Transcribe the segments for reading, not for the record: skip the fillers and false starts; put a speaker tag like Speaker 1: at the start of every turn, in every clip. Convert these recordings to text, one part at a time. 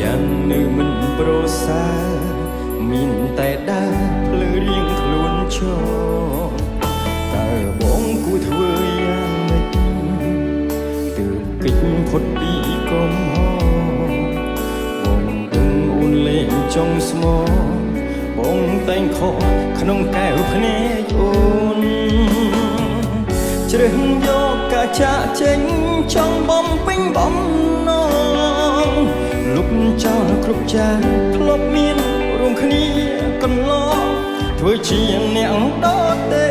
Speaker 1: យ៉ាងនៅមិនប្រសើរមានតែដើរភ្លឺរៀងខ្លួនឈរតើបងគួរធ្វើយ៉ាងម៉េចទើបគេចផុតពីកំហរបងដឹងអូនលេងចង់ស្មោបងតែងខកក្នុងកែវភ្នែកអូនជ្រើសយកការចាក់ចេញចង់បំពេញបំណងលុបចោលគ្រប់យ៉ាងធ្លាប់មានរួមគ្នាកន្លងធ្វើជាអ្នកដទៃ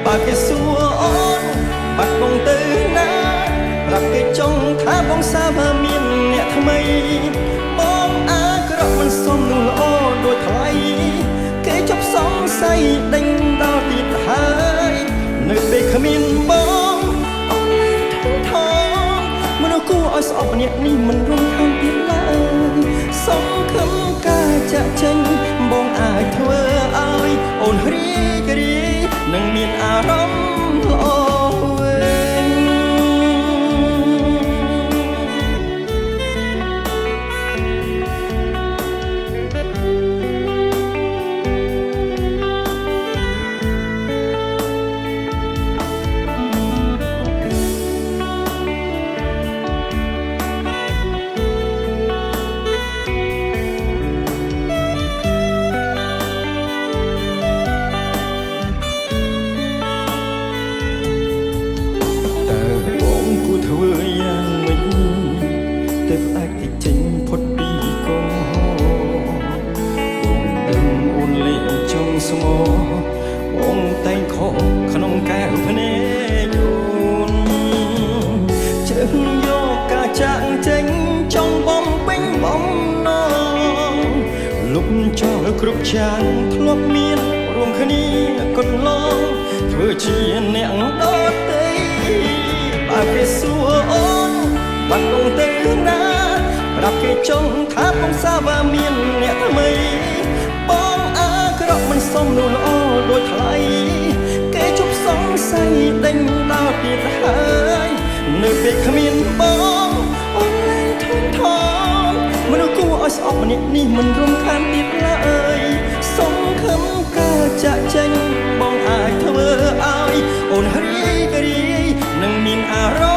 Speaker 1: បើគេសួរអូនបាត់បងទៅណាប្រាប់គេចង់ថាបងសាបើមានអ្នកថ្មីបងអាក្រក់មិនសមនឹងល្អដូចថ្លៃគេចប់សង្ស័យដេញដល់ទៀតហើយនៅពេលគ្មានបងអត់ធំថងមនុស្សគួរឲ្យស្អប់អ្នកនេះមិនរំខានទៀតឡើយសង្ឃឹមការចាក់ចេញបងអាចធ្វើឲ្យអូនរីករាយនឹងមានអារម្មណ៍ល្អវិញធ្វើយ៉ាងម៉េចទើបអាចតិចចេញផុតពីកំហរបងដឹងអូនលេងចង់ស្មោបងតែងខកក្នុងកែវភ្នែកអូនជ្រើសយកការចាក់ចេញចង់បំពេញបំណងលុបចោលគ្រប់យ៉ាងធ្លាប់មានរួមគ្នាកន្លងធ្វើជាអ្នកដទៃបើគេសួរអូនបាត់បងទៅណាប្រាប់គេចង់ថាបងសាបើមានអ្នកថ្មីបងអាក្រក់មិនសមនោះល្អដូចថ្លៃគេជប់សង្ស័យដេញដល់ទៀតហើយនៅពេលគ្មានបងអូនលែងធំថងមនុស្សគួរឲ្យស្អប់ម្នាក់នេះមិនរំខានទៀតឡើយសង្ឃឹមការចាក់ចេញបងអាចធ្វើឲ្យអូនរីករាយនឹងមានអារម្មណ៍